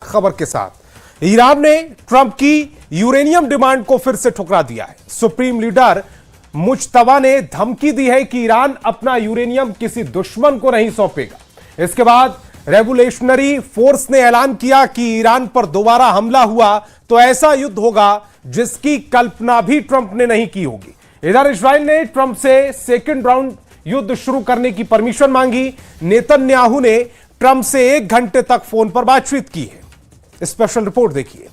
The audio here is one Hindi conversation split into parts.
खबर के साथ। ईरान ने ट्रंप की यूरेनियम डिमांड को फिर से ठुकरा दिया है। सुप्रीम लीडर मुज्तबा ने धमकी दी है कि ईरान अपना यूरेनियम किसी दुश्मन को नहीं सौंपेगा। इसके बाद रेवोल्यूशनरी फोर्स ने ऐलान किया कि ईरान पर दोबारा हमला हुआ तो ऐसा युद्ध होगा जिसकी कल्पना भी ट्रंप ने नहीं की होगी। इधर इजराइल ने ट्रंप से सेकेंड राउंड युद्ध शुरू करने की परमिशन मांगी। नेतन्याहू ने ट्रंप से 1 घंटे तक फोन पर बातचीत की है। स्पेशल रिपोर्ट देखिए।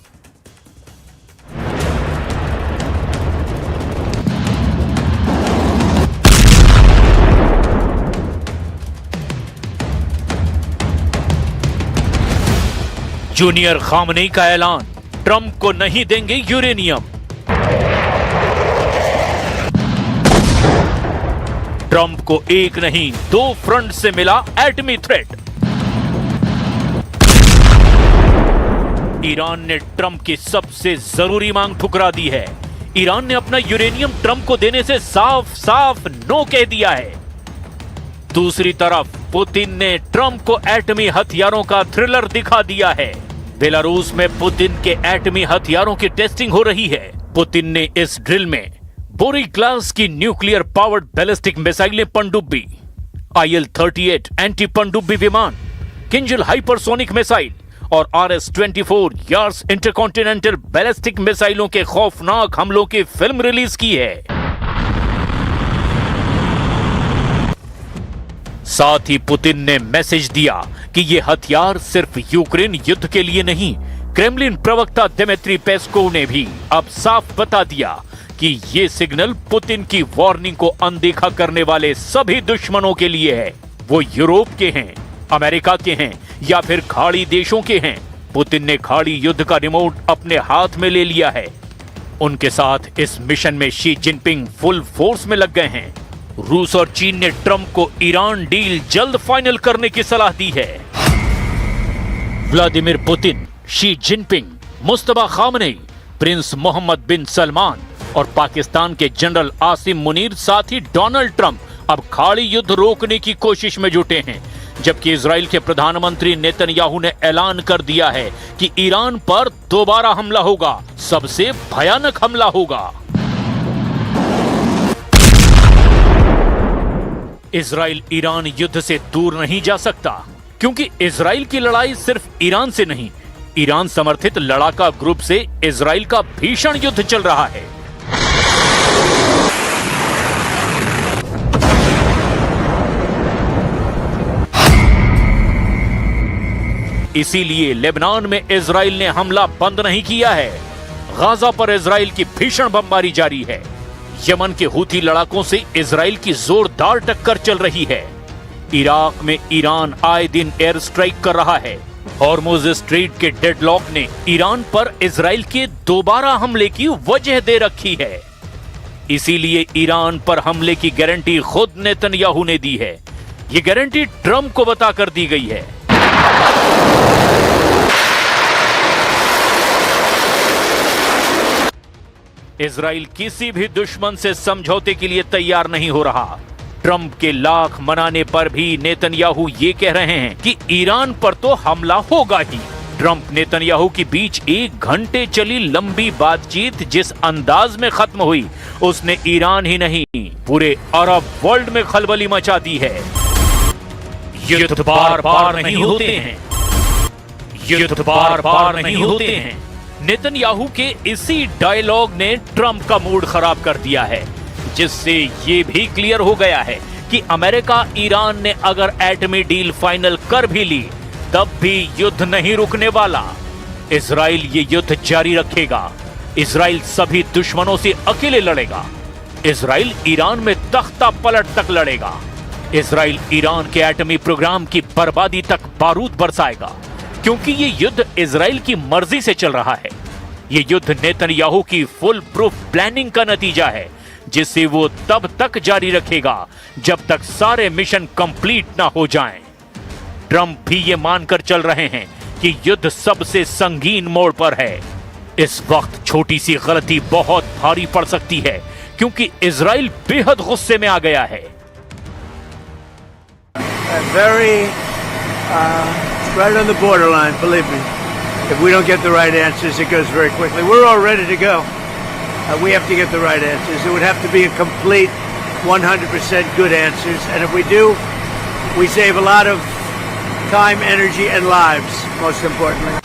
जूनियर खामनेई का ऐलान, ट्रंप को नहीं देंगे यूरेनियम। ट्रंप को एक नहीं 2 फ्रंट से मिला एटमी थ्रेट। ईरान ने ट्रंप की सबसे जरूरी मांग ठुकरा दी है। ईरान ने अपना यूरेनियम ट्रंप को देने से साफ साफ नो कह दिया है। दूसरी तरफ पुतिन ने ट्रंप को एटमी हथियारों का थ्रिलर दिखा दिया है। बेलारूस में पुतिन के एटमी हथियारों की टेस्टिंग हो रही है। पुतिन ने इस ड्रिल में बोरी क्लास की न्यूक्लियर पावर्ड बैलिस्टिक मिसाइलें पनडुब्बी, IL-38 एंटी पनडुब्बी विमान, किंजल हाइपरसोनिक मिसाइल और RS-24 यार्स इंटरकॉन्टिनेंटल बैलिस्टिक मिसाइलों के खौफनाक हमलों की फिल्म रिलीज की है। साथ ही पुतिन ने मैसेज दिया कि ये हथियार सिर्फ यूक्रेन युद्ध के लिए नहीं, क्रेमलिन प्रवक्ता दिमित्री पेस्कोव ने भी अब साफ बता दिया कि ये सिग्नल पुतिन की वार्निंग को अनदेखा करने वाले सभी दुश्मनों के लिए है। वो यूरोप के हैं, अमेरिका के हैं या फिर खाड़ी देशों के हैं। पुतिन ने खाड़ी युद्ध का रिमोट अपने हाथ में ले लिया है। उनके साथ इस मिशन में शी जिनपिंग फुल फोर्स में लग गए हैं। रूस और चीन ने ट्रंप को ईरान डील जल्द फाइनल करने की सलाह दी है। Vladimir Putin, Xi Jinping, Mustafa Khamenei, Prince Mohammed bin Salman और पाकिस्तान के जनरल आसिम मुनीर, साथ ही डोनाल्ड ट्रंप अब खाड़ी युद्ध रोकने की कोशिश में जुटे हैं। जबकि इजराइल के प्रधानमंत्री नेतन्याहू ने ऐलान कर दिया है कि ईरान पर दोबारा हमला होगा, सबसे भयानक हमला होगा। इजराइल ईरान युद्ध से दूर नहीं जा सकता, क्योंकि इजराइल की लड़ाई सिर्फ ईरान से नहीं, ईरान समर्थित लड़ाका ग्रुप से इजराइल का भीषण युद्ध चल रहा है। इसीलिए लेबनान में इजराइल ने हमला बंद नहीं किया है। गाजा पर इजराइल की भीषण बमबारी जारी है। यमन के हूथी लड़ाकों से इजराइल की जोरदार टक्कर चल रही है। इराक में ईरान आए दिन एयर स्ट्राइक कर रहा है। हॉर्मुज स्ट्रेट के डेडलॉक ने ईरान पर इजराइल के दोबारा हमले की वजह दे रखी है। इसीलिए ईरान पर हमले की गारंटी खुद नेतन्याहू ने दी है। ये गारंटी ट्रंप को बताकर दी गई है। इजराइल किसी भी दुश्मन से समझौते के लिए तैयार नहीं हो रहा। ट्रंप के लाख मनाने पर भी नेतन्याहू ये कह रहे हैं कि ईरान पर तो हमला होगा ही। ट्रंप नेतन्याहू के बीच 1 घंटे चली लंबी बातचीत जिस अंदाज में खत्म हुई, उसने ईरान ही नहीं पूरे अरब वर्ल्ड में खलबली मचा दी है। युद्ध बार बार नहीं होते हैं, युद्ध बार बार नहीं होते हैं। नेतन्याहू के इसी डायलॉग ने ट्रंप का मूड खराब कर दिया है, जिससे ये भी क्लियर हो गया है कि अमेरिका ईरान ने अगर एटमी डील फाइनल कर भी ली, तब भी युद्ध नहीं रुकने वाला। इजराइल ये युद्ध जारी रखेगा। इजराइल सभी दुश्मनों से अकेले लड़ेगा। इजराइल ईरान में तख्ता पलट तक लड़ेगा। इजराइल ईरान के एटमी प्रोग्राम की बर्बादी तक बारूद बरसाएगा, क्योंकि ये युद्ध इजराइल की मर्जी से चल रहा है। ये युद्ध नेतन्याहू की फुल प्रूफ प्लानिंग का नतीजा है, जिसे वो तब तक जारी रखेगा जब तक सारे मिशन कंप्लीट ना हो जाएं। ट्रंप भी ये मानकर चल रहे हैं कि युद्ध सबसे संगीन मोड़ पर है। इस वक्त छोटी सी गलती बहुत भारी पड़ सकती है, क्योंकि इजराइल बेहद गुस्से में आ गया है। Right on the borderline, believe me. If we don't get the right answers, it goes very quickly. We're all ready to go. We have to get the right answers. It would have to be a complete 100% good answers. And if we do, we save a lot of time, energy, and lives, most importantly.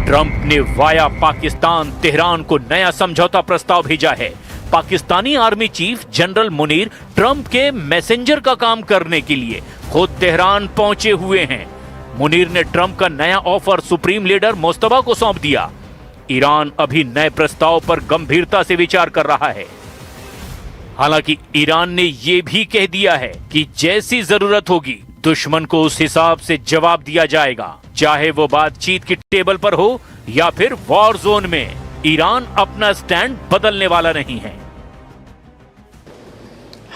Trump ने वाया पाकिस्तान तेहरान को नया समझौता प्रस्ताव भेजा है। Pakistani army chief general Munir Trump के मैसेंजर का काम करने के लिए खुद तेहरान पहुंचे हुए हैं। मुनीर ने ट्रंप का नया ऑफर सुप्रीम लीडर मुस्तफा को सौंप दिया। ईरान अभी नए प्रस्ताव पर गंभीरता से विचार कर रहा है। हालांकि ईरान ने यह भी कह दिया है कि जैसी जरूरत होगी दुश्मन को उस हिसाब से जवाब दिया जाएगा, चाहे वो बातचीत की टेबल पर हो या फिर वॉर जोन में। ईरान अपना स्टैंड बदलने वाला नहीं है।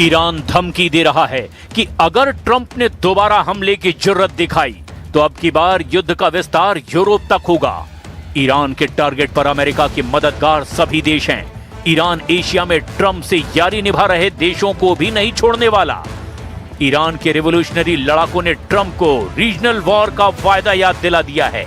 ईरान धमकी दे रहा है कि अगर ट्रंप ने दोबारा हमले की जुर्रत दिखाई तो अब की बार युद्ध का विस्तार यूरोप तक होगा। ईरान के टारगेट पर अमेरिका के मददगार सभी देश हैं। ईरान एशिया में ट्रंप से यारी निभा रहे देशों को भी नहीं छोड़ने वाला। ईरान के रिवोल्यूशनरी लड़ाकों ने ट्रंप को रीजनल वॉर का वायदा याद दिला दिया है।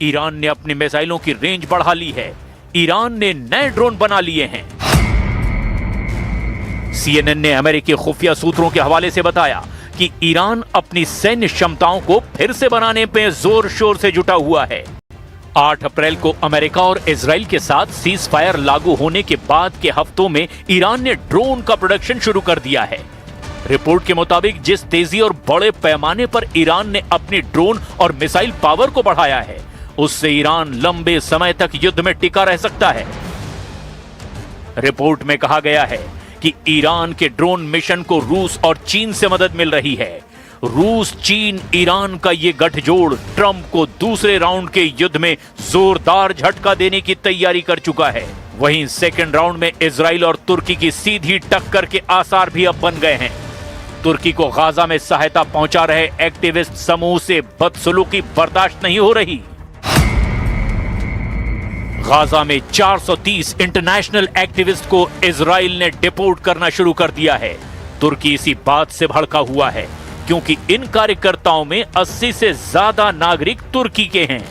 ईरान ने अपनी मिसाइलों की रेंज बढ़ा ली है। ईरान ने नए ड्रोन बना लिए हैं। CNN ने अमेरिकी खुफिया सूत्रों के हवाले से बताया कि ईरान अपनी सैन्य क्षमताओं को फिर से बनाने पे जोर शोर से जुटा हुआ है। 8 अप्रैल को अमेरिका और इजराइल के साथ सीज फायर लागू होने के बाद के हफ्तों में ईरान ने ड्रोन का प्रोडक्शन शुरू कर दिया है। रिपोर्ट के मुताबिक जिस तेजी और बड़े पैमाने पर ईरान ने अपनी ड्रोन और मिसाइल पावर को बढ़ाया है उससे ईरान लंबे समय तक युद्ध में टिका रह सकता है। रिपोर्ट में कहा गया है कि ईरान के ड्रोन मिशन को रूस और चीन से मदद मिल रही है। रूस, चीन, ईरान का ये गठजोड़ ट्रंप को दूसरे राउंड के युद्ध में जोरदार झटका देने की तैयारी कर चुका है। वहीं सेकेंड राउंड में इजराइल और तुर्की की सीधी टक्कर के आसार भी अब बन गए हैं। तुर्की को गाजा में सहायता पहुंचा रहे एक्टिविस्ट समूह से बदसलूकी बर्दाश्त नहीं हो रही। गाजा में 430 इंटरनेशनल एक्टिविस्ट को इजराइल ने डिपोर्ट करना शुरू कर दिया है। तुर्की इसी बात से भड़का हुआ है क्योंकि इन कार्यकर्ताओं में 80 से ज्यादा नागरिक तुर्की के हैं।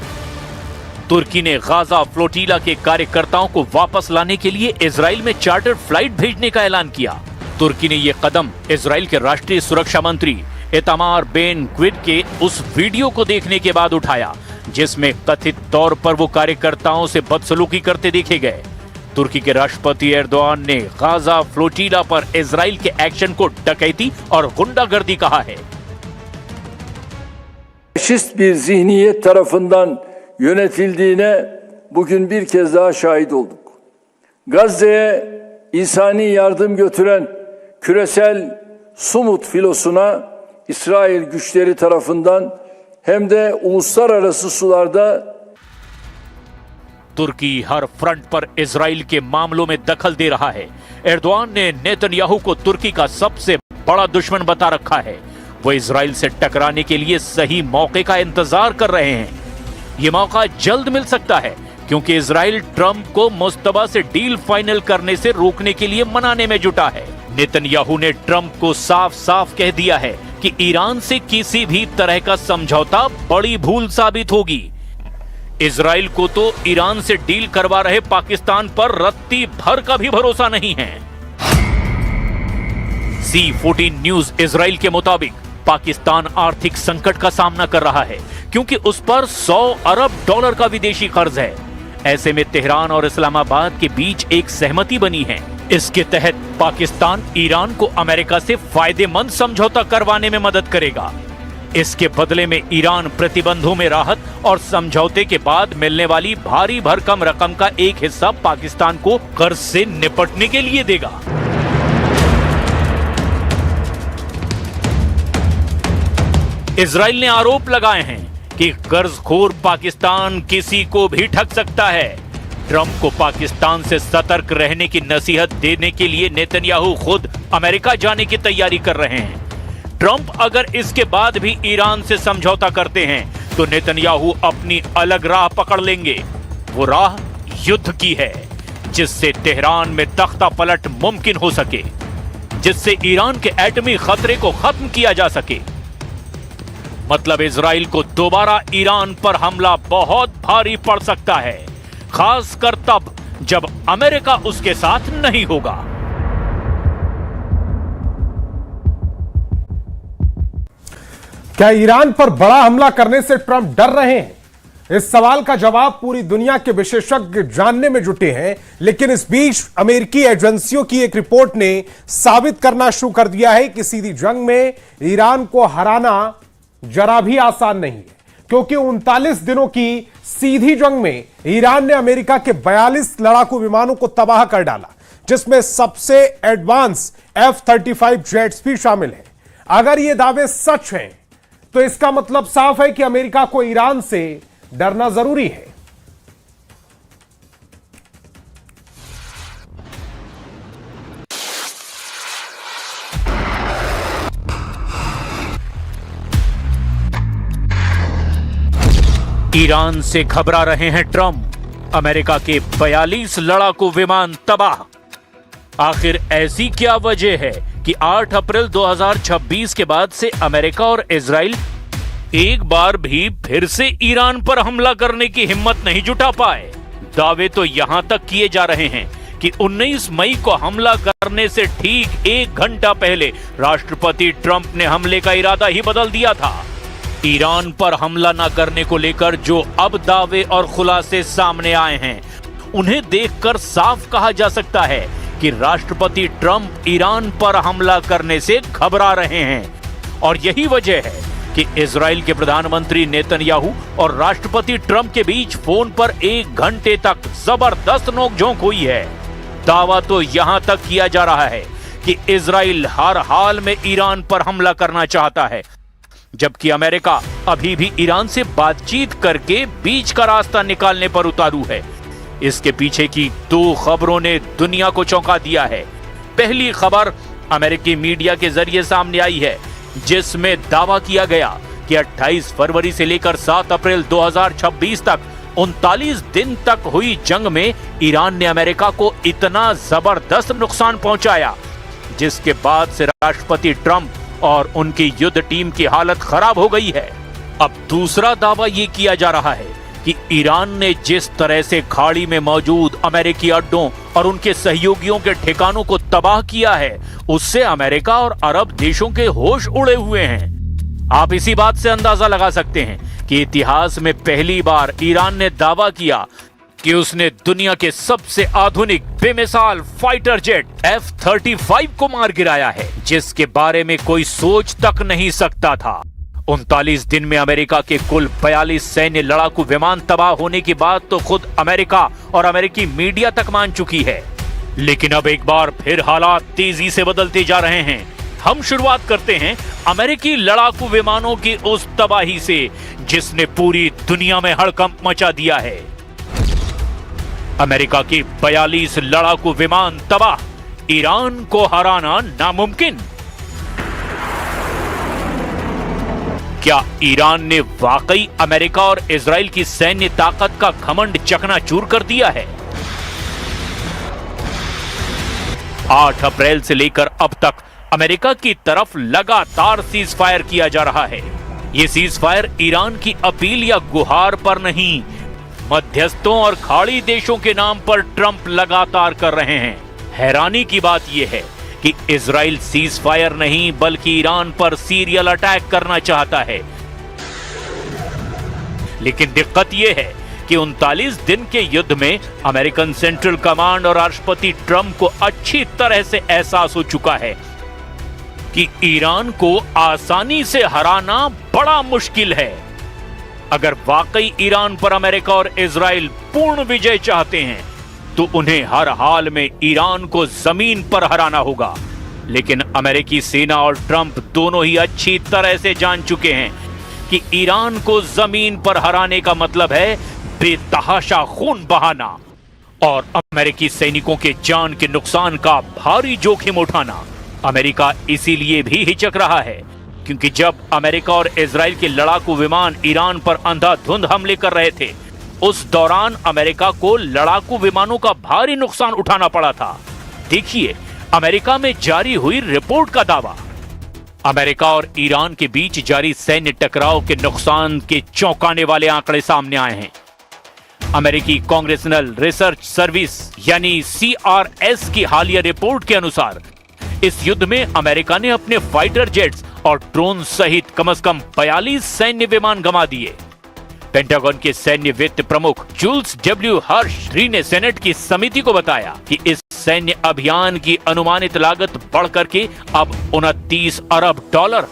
तुर्की ने गाजा फ्लोटीला के कार्यकर्ताओं को वापस लाने के लिए इजराइल में चार्टर फ्लाइट भेजने का ऐलान किया। तुर्की ने यह कदम इजराइल के राष्ट्रीय सुरक्षा मंत्री इतामार बेन ग्विर के उस वीडियो को देखने के बाद उठाया जिसमें कथित तौर पर वो कार्यकर्ताओं से बदसलूकी करते देखे गए। तुर्की के राष्ट्रपति एर्दोआन ने गाजा फ्लोटीला पर इजराइल के एक्शन को डकैती और गुंडागर्दी कहा है। Faşist bir zihniyet tarafından yönetildiğine bugün bir kez daha şahit olduk. Gazze'ye insani yardım götüren küresel Sumut filosuna İsrail güçleri tarafından hem de uluslararası sularda तुर्की हर फ्रंट पर इजराइल के मामलों में दखल दे रहा है। एर्दोआन ने नेतन्याहू को तुर्की का सबसे बड़ा दुश्मन बता रखा है। वो इजराइल से टकराने के लिए सही मौके का इंतजार कर रहे हैं। ये मौका जल्द मिल सकता है क्योंकि इजराइल ट्रंप को मुस्तफा से डील फाइनल करने से रोकने के लिए मनाने में जुटा है। नेतन्याहू ने ट्रंप को साफ साफ कह दिया है कि ईरान से किसी भी तरह का समझौता बड़ी भूल साबित होगी। इजराइल को तो ईरान से डील करवा रहे पाकिस्तान पर रत्ती भर का भी भरोसा नहीं है। C14 न्यूज इजराइल के मुताबिक पाकिस्तान आर्थिक संकट का सामना कर रहा है क्योंकि उस पर $100 अरब का विदेशी कर्ज है। ऐसे में तेहरान और इस्लामाबाद के बीच एक सहमति बनी है। इसके तहत पाकिस्तान ईरान को अमेरिका से फायदेमंद समझौता करवाने में मदद करेगा। इसके बदले में ईरान प्रतिबंधों में राहत और समझौते के बाद मिलने वाली भारी भरकम रकम का एक हिस्सा पाकिस्तान को कर्ज से निपटने के लिए देगा। इजराइल ने आरोप लगाए हैं कि कर्जखोर पाकिस्तान किसी को भी ठग सकता है। ट्रंप को पाकिस्तान से सतर्क रहने की नसीहत देने के लिए नेतन्याहू खुद अमेरिका जाने की तैयारी कर रहे हैं। ट्रंप अगर इसके बाद भी ईरान से समझौता करते हैं तो नेतन्याहू अपनी अलग राह पकड़ लेंगे। वो राह युद्ध की है, जिससे तेहरान में तख्ता पलट मुमकिन हो सके, जिससे ईरान के एटमी खतरे को खत्म किया जा सके। मतलब इजराइल को दोबारा ईरान पर हमला बहुत भारी पड़ सकता है, खासकर तब जब अमेरिका उसके साथ नहीं होगा। क्या ईरान पर बड़ा हमला करने से ट्रंप डर रहे हैं? इस सवाल का जवाब पूरी दुनिया के विशेषज्ञ जानने में जुटे हैं, लेकिन इस बीच अमेरिकी एजेंसियों की एक रिपोर्ट ने साबित करना शुरू कर दिया है कि सीधी जंग में ईरान को हराना जरा भी आसान नहीं है, क्योंकि 39 दिनों की सीधी जंग में ईरान ने अमेरिका के 42 लड़ाकू विमानों को तबाह कर डाला, जिसमें सबसे एडवांस F-35 जेट्स भी शामिल हैं। अगर ये दावे सच हैं तो इसका मतलब साफ है कि अमेरिका को ईरान से डरना जरूरी है। ईरान से घबरा रहे हैं ट्रंप, अमेरिका के 42 लड़ाकू विमान तबाह। आखिर ऐसी क्या वजह है कि 8 अप्रैल 2026 के बाद से अमेरिका और इजराइल एक बार भी फिर से ईरान पर हमला करने की हिम्मत नहीं जुटा पाए? दावे तो यहां तक किए जा रहे हैं कि 19 मई को हमला करने से ठीक 1 घंटा पहले राष्ट्रपति ट्रंप ने हमले का इरादा ही बदल दिया था। ईरान पर हमला न करने को लेकर जो अब दावे और खुलासे सामने आए हैं, उन्हें देखकर साफ कहा जा सकता है कि राष्ट्रपति ट्रंप ईरान पर हमला करने से घबरा रहे हैं। और यही वजह है कि इजराइल के प्रधानमंत्री नेतन्याहू और राष्ट्रपति ट्रंप के बीच फोन पर 1 घंटे तक जबरदस्त नोकझोंक हुई है। दावा तो यहां तक किया जा रहा है कि इजराइल हर हाल में ईरान पर हमला करना चाहता है, जबकि अमेरिका अभी भी ईरान से बातचीत करके बीच का रास्ता निकालने पर उतारू है। इसके पीछे की 2 खबरों ने दुनिया को चौंका दिया है। पहली खबर अमेरिकी मीडिया के जरिए सामने आई है, जिसमें दावा किया गया कि 28 फरवरी से लेकर 7 अप्रैल 2026 तक 39 दिन तक हुई जंग में ईरान ने अमेरिका को इतना जबरदस्त नुकसान पहुंचाया, जिसके बाद से राष्ट्रपति ट्रंप और उनकी युद्ध टीम की हालत खराब हो गई है। अब दूसरा दावा यह किया जा रहा है कि ईरान ने जिस तरह से खाड़ी में मौजूद अमेरिकी अड्डों और उनके सहयोगियों के ठिकानों को तबाह किया है, उससे अमेरिका और अरब देशों के होश उड़े हुए हैं। आप इसी बात से अंदाजा लगा सकते हैं कि इतिहास में पहली बार ईरान ने दावा किया कि उसने दुनिया के सबसे आधुनिक बेमिसाल फाइटर जेट F-35 को मार गिराया है, जिसके बारे में कोई सोच तक नहीं सकता था। 39 दिन में अमेरिका के कुल 42 सैन्य लड़ाकू विमान तबाह होने की बात तो खुद अमेरिका और अमेरिकी मीडिया तक मान चुकी है। लेकिन अब एक बार फिर हालात तेजी से बदलते जा रहे हैं। हम शुरुआत करते हैं अमेरिकी लड़ाकू विमानों की उस तबाही से, जिसने पूरी दुनिया में हड़कंप मचा दिया है। अमेरिका के 42 लड़ाकू विमान तबाह, ईरान को हराना नामुमकिन। क्या ईरान ने वाकई अमेरिका और इजराइल की सैन्य ताकत का घमंड चकनाचूर कर दिया है? 8 अप्रैल से लेकर अब तक अमेरिका की तरफ लगातार सीज फायर किया जा रहा है। ये सीज फायर ईरान की अपील या गुहार पर नहीं, मध्यस्थों और खाड़ी देशों के नाम पर ट्रंप लगातार कर रहे हैं। हैरानी की बात यह है कि इजराइल सीज फायर नहीं बल्कि ईरान पर सीरियल अटैक करना चाहता है। लेकिन दिक्कत यह है कि 39 दिन के युद्ध में अमेरिकन सेंट्रल कमांड और राष्ट्रपति ट्रंप को अच्छी तरह से एहसास हो चुका है कि ईरान को आसानी से हराना बड़ा मुश्किल है। अगर वाकई ईरान पर अमेरिका और इजराइल पूर्ण विजय चाहते हैं तो उन्हें हर हाल में ईरान को जमीन पर हराना होगा। लेकिन अमेरिकी सेना और ट्रंप दोनों ही अच्छी तरह से जान चुके हैं कि ईरान को जमीन पर हराने का मतलब है बेतहाशा खून बहाना और अमेरिकी सैनिकों के जान के नुकसान का भारी जोखिम उठाना। अमेरिका इसीलिए भी हिचक रहा है क्योंकि जब अमेरिका और इजराइल के लड़ाकू विमान ईरान पर अंधाधुंध हमले कर रहे थे, उस दौरान अमेरिका को लड़ाकू विमानों का भारी नुकसान उठाना पड़ा था। देखिए अमेरिका में जारी हुई रिपोर्ट का दावा। अमेरिका और ईरान के बीच जारी सैन्य टकराव के नुकसान के चौंकाने वाले आंकड़े सामने आए हैं। अमेरिकी कांग्रेसनल रिसर्च सर्विस यानी CRS की हालिया रिपोर्ट के अनुसार इस युद्ध में अमेरिका ने अपने फाइटर जेट्स और ड्रोन सहित कम से कम 42 सैन्य विमान गंवा दिए। पेंटागन के सैन्य वित्त प्रमुख जूल्स W. हर्ष III ने सेनेट की समिति को बताया कि इस सैन्य अभियान की अनुमानित लागत बढ़कर के अब $29 अरब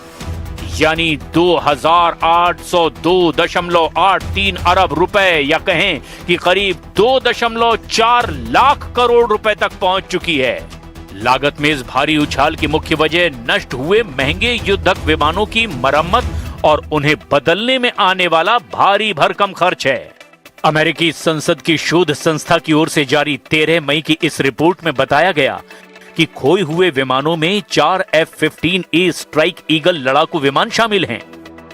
यानी 2,802.83 अरब रुपए या कहें कि करीब 2.4 लाख करोड़ रुपए तक पहुंच चुकी है। लागत में इस भारी उछाल की मुख्य वजह नष्ट हुए महंगे युद्धक विमानों की मरम्मत और उन्हें बदलने में आने वाला भारी भरकम खर्च है। अमेरिकी संसद की शोध संस्था की ओर से जारी 13 मई की इस रिपोर्ट में बताया गया कि खोए हुए विमानों में 4 F-15A स्ट्राइक ईगल लड़ाकू विमान शामिल हैं।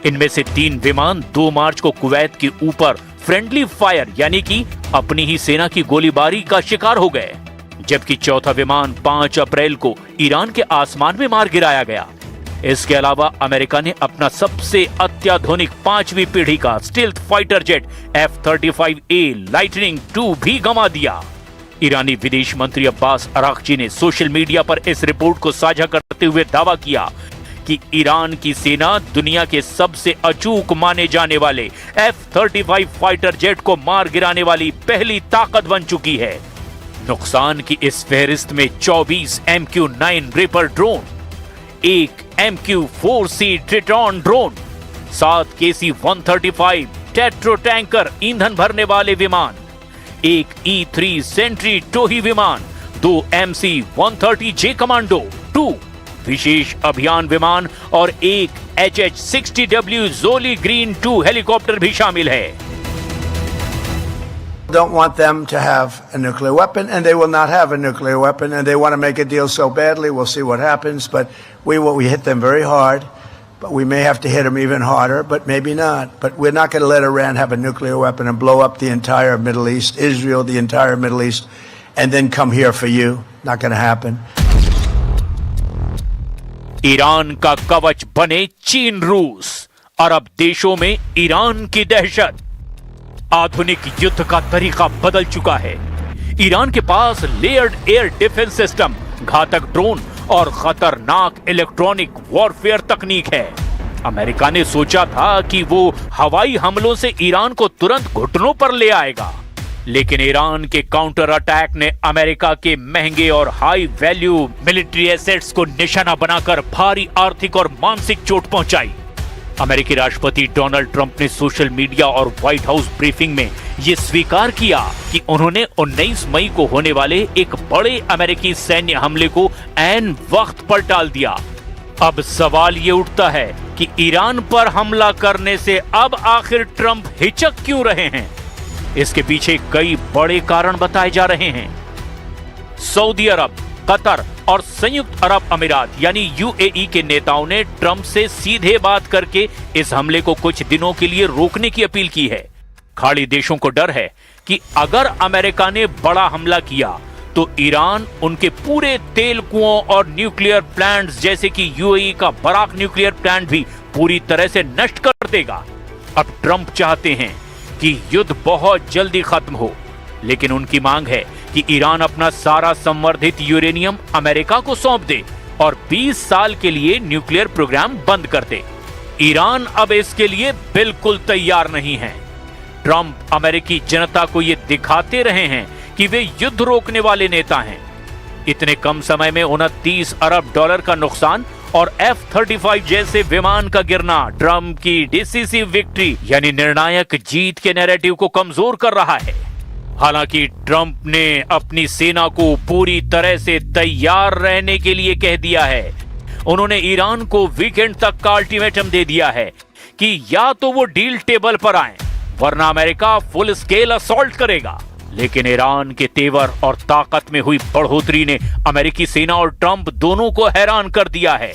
इनमें से 3 विमान 2 मार्च को कुवैत के ऊपर फ्रेंडली फायर यानी कि अपनी ही सेना की गोलीबारी का शिकार हो गए, जबकि चौथा विमान 5 अप्रैल को ईरान के आसमान में मार गिराया गया। इसके अलावा अमेरिका ने अपना सबसे अत्याधुनिक 5वीं पीढ़ी का stealth fighter jet F-35A lightning II भी गंवा दिया। ईरानी विदेश मंत्री अब्बास अरागची ने सोशल मीडिया पर इस रिपोर्ट को साझा करते हुए दावा किया कि ईरान की सेना दुनिया के सबसे अचूक माने जाने वाले F-35 फाइटर जेट को मार गिराने वाली पहली ताकत बन चुकी है। नुकसान की इस फहरिस्त में 24 MQ-9 Reaper drone, 1 MQ-4C Triton drone, 7 KC-135 टेट्रो टैंकर ईंधन भरने वाले विमान, 1 E-3 सेंट्री टोही विमान, 2 MC-130J कमांडो 2 विशेष अभियान विमान और 1 HH-60W जोली ग्रीन 2 हेलीकॉप्टर भी शामिल है। Don't want them to have a nuclear weapon, and they will not have a nuclear weapon, and they want to make a deal so badly. We'll see what happens, but we hit them very hard, but we may have to hit them even harder, but maybe not. But we're not going to let Iran have a nuclear weapon and blow up the entire Middle East, Israel, the entire Middle East, and then come here for you. Not going to happen. Iran का कवच बने चीन, रूस, अरब देशों में ईरान की दहशत। आधुनिक युद्ध का तरीका बदल चुका है। ईरान के पास लेयर्ड एयर डिफेंस सिस्टम, घातक ड्रोन और खतरनाक इलेक्ट्रॉनिक वॉरफेयर तकनीक है। अमेरिका ने सोचा था कि वो हवाई हमलों से ईरान को तुरंत घुटनों पर ले आएगा, लेकिन ईरान के काउंटर अटैक ने अमेरिका के महंगे और हाई वैल्यू मिलिट्री एसेट्स को निशाना बनाकर भारी आर्थिक और मानसिक चोट पहुंचाई। अमेरिकी राष्ट्रपति डोनाल्ड ट्रंप ने सोशल मीडिया और व्हाइट हाउस ब्रीफिंग में यह स्वीकार किया कि उन्होंने 19 मई को होने वाले एक बड़े अमेरिकी सैन्य हमले को ऐन वक्त पर टाल दिया। अब सवाल ये उठता है कि ईरान पर हमला करने से अब आखिर ट्रंप हिचक क्यों रहे हैं? इसके पीछे कई बड़े कारण बताए जा रहे हैं। सऊदी अरब, कतर और संयुक्त अरब अमीरात यानी UAE के नेताओं ने ट्रंप से सीधे बात करके इस हमले को कुछ दिनों के लिए रोकने की अपील की है। खाड़ी देशों को डर है कि अगर अमेरिका ने बड़ा हमला किया तो ईरान उनके पूरे तेल कुओं और न्यूक्लियर प्लांट्स जैसे कि UAE का बराक न्यूक्लियर प्लांट भी पूरी तरह से नष्ट कर देगा। अब ट्रंप चाहते हैं कि युद्ध बहुत जल्दी खत्म हो, लेकिन उनकी मांग है कि ईरान अपना सारा संवर्धित यूरेनियम अमेरिका को सौंप दे और 20 साल के लिए न्यूक्लियर प्रोग्राम बंद कर दे। ईरान अब इसके लिए बिल्कुल तैयार नहीं है। ट्रंप अमेरिकी जनता को ये दिखाते रहे हैं कि वे युद्ध रोकने वाले नेता हैं। इतने कम समय में $29 अरब का नुकसान और F-35 जैसे विमान का गिरना ट्रंप की डिसिसिव विक्ट्री यानी निर्णायक जीत के नैरेटिव को कमजोर कर रहा है। हालांकि ट्रंप ने अपनी सेना को पूरी तरह से तैयार रहने के लिए कह दिया है। उन्होंने ईरान को वीकेंड तक का अल्टीमेटम दे दिया है कि या तो वो डील टेबल पर आए वरना अमेरिका फुल स्केल असॉल्ट करेगा। लेकिन ईरान के तेवर और ताकत में हुई बढ़ोतरी ने अमेरिकी सेना और ट्रंप दोनों को हैरान कर दिया है।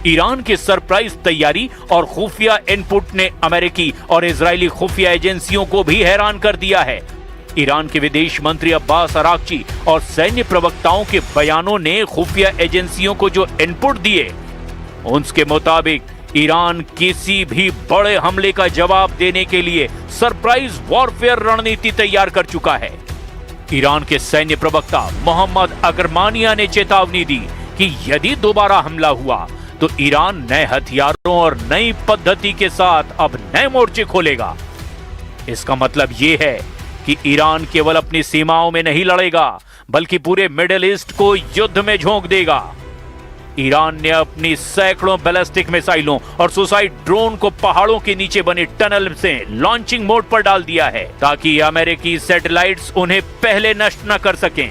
ईरान की सरप्राइज तैयारी और खुफिया इनपुट ने अमेरिकी और इजरायली खुफिया एजेंसियों को भी हैरान कर दिया है। ईरान के विदेश मंत्री अब्बास अराक्ची और सैन्य प्रवक्ताओं के बयानों ने खुफिया एजेंसियों को जो इनपुट दिए उसके मुताबिक ईरान किसी भी बड़े हमले का जवाब देने के लिए सरप्राइज वॉरफेयर रणनीति तैयार कर चुका है। ईरान के सैन्य प्रवक्ता मोहम्मद अगरमानिया ने चेतावनी दी कि यदि दोबारा हमला हुआ तो ईरान नए हथियारों और नई पद्धति के साथ अब नए मोर्चे खोलेगा। इसका मतलब यह है कि ईरान केवल अपनी सीमाओं में नहीं लड़ेगा बल्कि पूरे मिडिल ईस्ट को युद्ध में झोंक देगा। ईरान ने अपनी सैकड़ों बैलिस्टिक मिसाइलों और सुसाइड ड्रोन को पहाड़ों के नीचे बने टनल से लॉन्चिंग मोड पर डाल दिया है ताकि अमेरिकी सैटेलाइट्स उन्हें पहले नष्ट न कर सकें।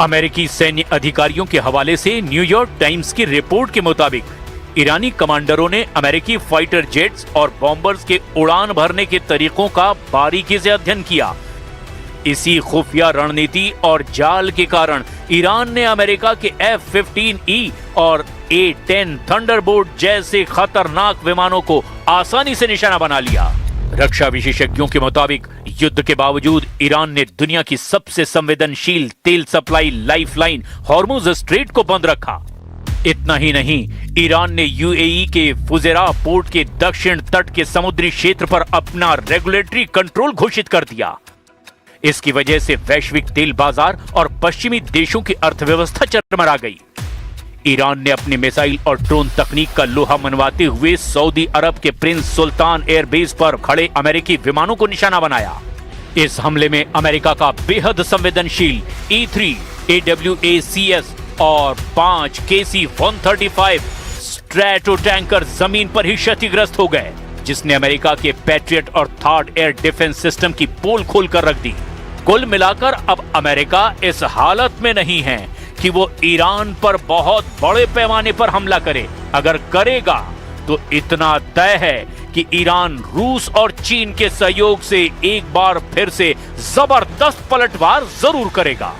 अमेरिकी सैन्य अधिकारियों के हवाले से न्यूयॉर्क टाइम्स की रिपोर्ट के मुताबिक ईरानी कमांडरों ने अमेरिकी फाइटर जेट्स और बॉम्बर्स के उड़ान भरने के तरीकों का बारीकी से अध्ययन किया। इसी खुफिया रणनीति और जाल के कारण ईरान ने अमेरिका के F-15E और A-10 थंडरबोल्ट जैसे खतरनाक विमानों को आसानी से निशाना बना लिया। रक्षा विशेषज्ञों के मुताबिक युद्ध के बावजूद ईरान ने दुनिया की सबसे संवेदनशील तेल सप्लाई लाइफलाइन हॉर्मुज स्ट्रेट को बंद रखा। इतना ही नहीं, ईरान ने यूएई के फुजेरा पोर्ट के दक्षिण तट के समुद्री क्षेत्र पर अपना रेगुलेटरी कंट्रोल घोषित कर दिया। इसकी वजह से वैश्विक तेल बाजार और पश्चिमी देशों की अर्थव्यवस्था चरमरा गई। ईरान ने अपनी मिसाइल और ड्रोन तकनीक का लोहा मनवाते हुए सऊदी अरब के प्रिंस सुल्तान एयरबेस पर खड़े अमेरिकी विमानों को निशाना बनाया। इस हमले में अमेरिका का बेहद संवेदनशील E-3 AWACS और 5 KC-135 स्ट्रैटो टैंकर जमीन पर ही क्षतिग्रस्त हो गए, जिसने अमेरिका के पैट्रियट और थर्ड एयर डिफेंस सिस्टम की पोल खोलकर रख दी। कुल मिलाकर अब अमेरिका इस हालत में नहीं है कि वो ईरान पर बहुत बड़े पैमाने पर हमला करे। अगर करेगा तो इतना तय है कि ईरान रूस और चीन के सहयोग से एक बार फिर से जबरदस्त पलटवार जरूर करेगा।